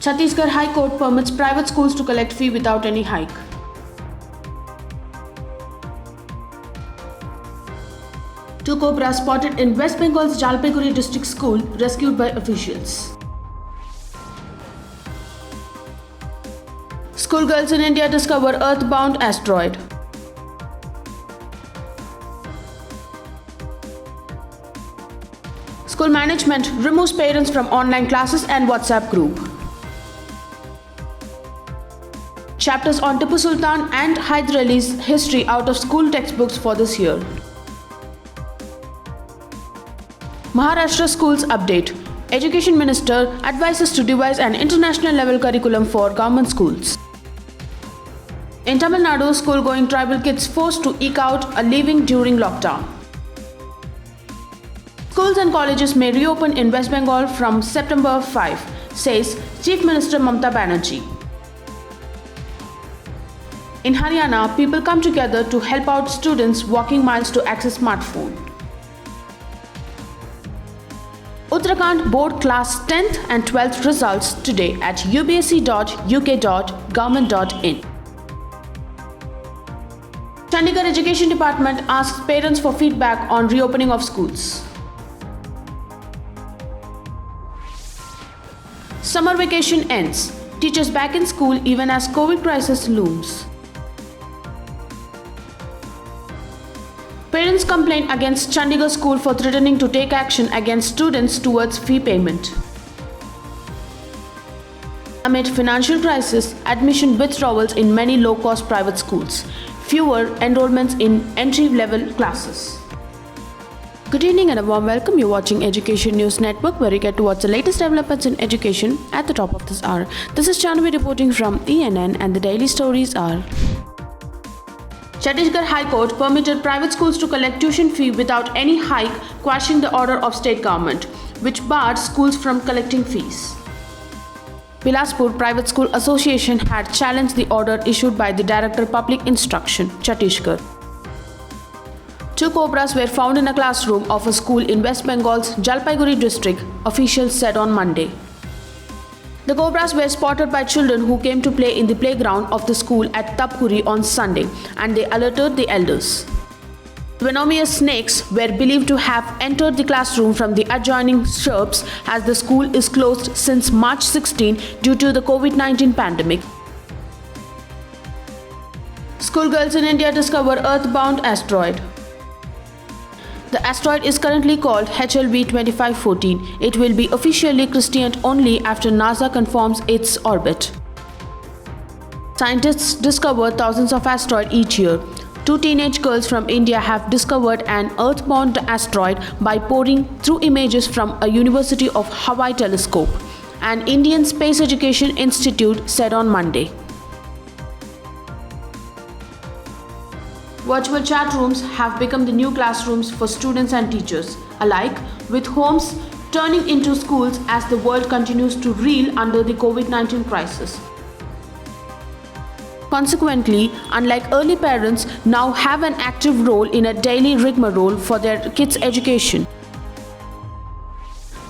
Chhattisgarh High Court permits private schools to collect fee without any hike. Two cobras spotted in West Bengal's Jalpaiguri district school, rescued by officials. Schoolgirls in India discover earthbound asteroid. School management removes parents from online classes and WhatsApp group. Chapters on Tipu Sultan and Hyder Ali's history out of school textbooks for this year. Maharashtra schools update. Education Minister advises to devise an international level curriculum for government schools. In Tamil Nadu, school-going tribal kids forced to eke out a living during lockdown. Schools and colleges may reopen in West Bengal from September 5, says Chief Minister Mamata Banerjee. In Haryana, people come together to help out students walking miles to access smartphone. Uttarakhand Board Class 10th and 12th results today at ubsc.uk.government.in. Chandigarh Education Department asks parents for feedback on reopening of schools. Summer vacation ends. Teachers back in school even as COVID crisis looms. Parents complain against Chandigarh school for threatening to take action against students towards fee payment. Amid financial crisis, admission withdrawals in many low-cost private schools. Fewer enrollments in entry-level classes. Good evening and a warm welcome. You're watching Education News Network, where you get to watch the latest developments in education at the top of this hour. This is Chanvi reporting from ENN, and the daily stories are: Chhattisgarh High Court permitted private schools to collect tuition fee without any hike, quashing the order of state government, which barred schools from collecting fees. Bilaspur Private School Association had challenged the order issued by the Director Public Instruction, Chhattisgarh. Two cobras were found in a classroom of a school in West Bengal's Jalpaiguri district, officials said on Monday. The cobras were spotted by children who came to play in the playground of the school at Tapkuri on Sunday, and they alerted the elders. Venomous snakes were believed to have entered the classroom from the adjoining shrubs, as the school is closed since March 16 due to the COVID-19 pandemic. Schoolgirls in India discover earthbound asteroid. The asteroid is currently called HLV 2514. It will be officially christened only after NASA confirms its orbit. Scientists discover thousands of asteroids each year. Two teenage girls from India have discovered an earthbound asteroid by poring through images from a University of Hawaii telescope, an Indian Space Education Institute said on Monday. Virtual chat rooms have become the new classrooms for students and teachers alike, with homes turning into schools as the world continues to reel under the COVID-19 crisis. Consequently, unlike early parents now have an active role in a daily rigmarole for their kids' education.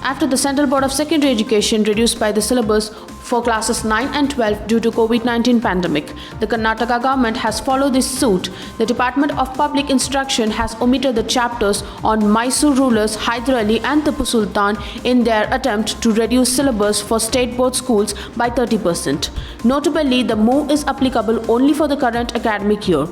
After the Central Board of Secondary Education reduced by the syllabus for classes 9 and 12 due to COVID-19 pandemic, the Karnataka government has followed this suit. The Department of Public Instruction has omitted the chapters on Mysore rulers Hyder Ali and Tipu Sultan in their attempt to reduce syllabus for state board schools by 30%. Notably, the move is applicable only for the current academic year.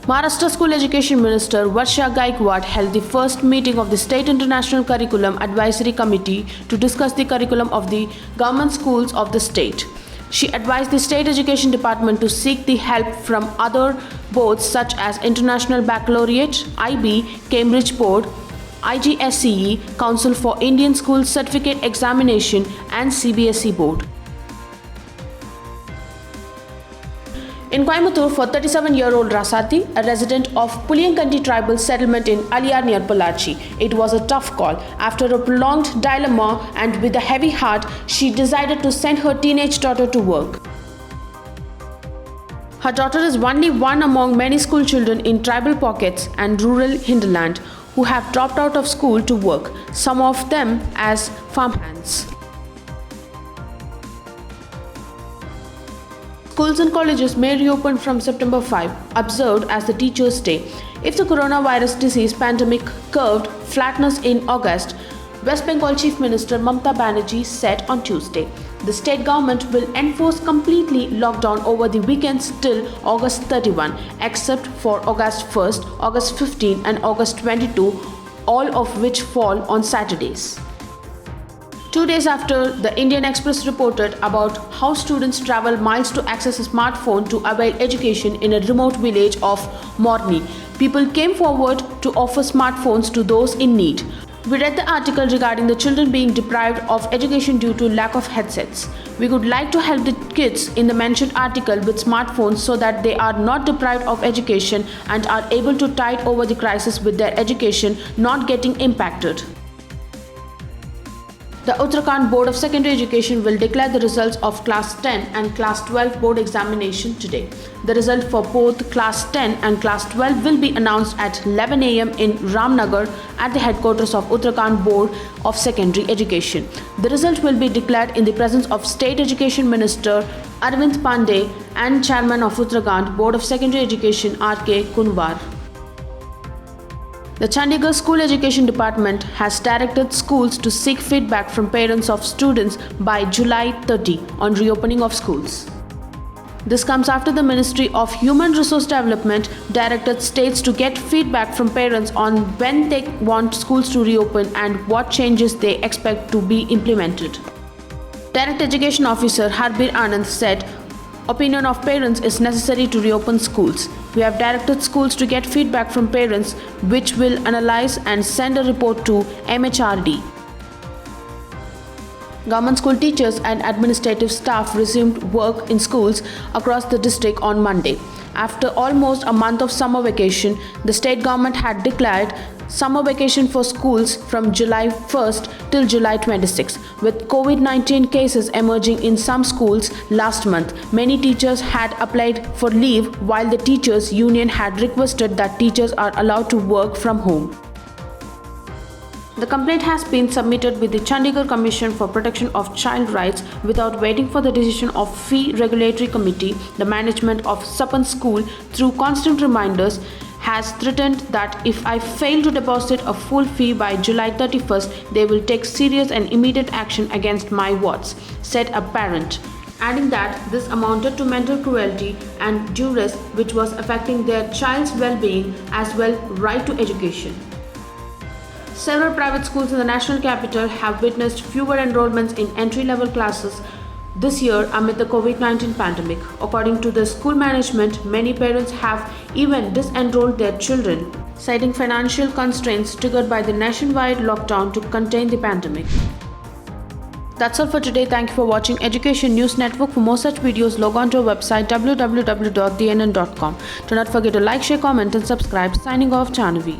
Maharashtra School Education Minister Varsha Gaikwad held the first meeting of the State International Curriculum Advisory Committee to discuss the curriculum of the government schools of the state. She advised the State Education Department to seek the help from other boards such as International Baccalaureate, IB, Cambridge Board, IGSCE, Council for Indian School Certificate Examination, and CBSE Board. In Coimbatore, for 37-year-old Rasati, a resident of Puliyankanti tribal settlement in Aliyar near Pollachi, it was a tough call. After a prolonged dilemma and with a heavy heart, she decided to send her teenage daughter to work. Her daughter is only one among many school children in tribal pockets and rural hinterland who have dropped out of school to work, some of them as farmhands. Schools and colleges may reopen from September 5, observed as the Teachers' Day. If the coronavirus disease pandemic curved flatness in August, West Bengal Chief Minister Mamata Banerjee said on Tuesday. The state government will enforce completely lockdown over the weekends till August 31, except for August 1st, August 15 and August 22, all of which fall on Saturdays. 2 days after the Indian Express reported about how students travel miles to access a smartphone to avail education in a remote village of Morni, people came forward to offer smartphones to those in need. We read the article regarding the children being deprived of education due to lack of headsets. We would like to help the kids in the mentioned article with smartphones so that they are not deprived of education and are able to tide over the crisis with their education not getting impacted. The Uttarakhand Board of Secondary Education will declare the results of Class 10 and Class 12 board examination today. The result for both Class 10 and Class 12 will be announced at 11 am in Ramnagar at the headquarters of Uttarakhand Board of Secondary Education. The result will be declared in the presence of State Education Minister Arvind Pandey and Chairman of Uttarakhand Board of Secondary Education R.K. Kunwar. The Chandigarh School Education Department has directed schools to seek feedback from parents of students by July 30 on reopening of schools. This comes after the Ministry of Human Resource Development directed states to get feedback from parents on when they want schools to reopen and what changes they expect to be implemented. Direct Education Officer Harbir Anand said, "Opinion of parents is necessary to reopen schools. We have directed schools to get feedback from parents, which will analyze and send a report to MHRD." Government school teachers and administrative staff resumed work in schools across the district on Monday. After almost a month of summer vacation, the state government had declared summer vacation for schools from July 1st till July 26. With COVID-19 cases emerging in some schools last month, many teachers had applied for leave while the teachers' union had requested that teachers are allowed to work from home. The complaint has been submitted with the Chandigarh Commission for Protection of Child Rights without waiting for the decision of Fee Regulatory Committee. The management of Sapan School, through constant reminders, has threatened that if I fail to deposit a full fee by July 31st, they will take serious and immediate action against my wards, said a parent, adding that this amounted to mental cruelty and duress which was affecting their child's well-being as well right to education. Several private schools in the national capital have witnessed fewer enrollments in entry-level classes this year amid the COVID-19 pandemic. According to the school management, many parents have even disenrolled their children, citing financial constraints triggered by the nationwide lockdown to contain the pandemic. That's all for today. Thank you for watching Education News Network. For more such videos, log on to our website www.dnn.com. Do not forget to like, share, comment and subscribe. Signing off, Jahnavi.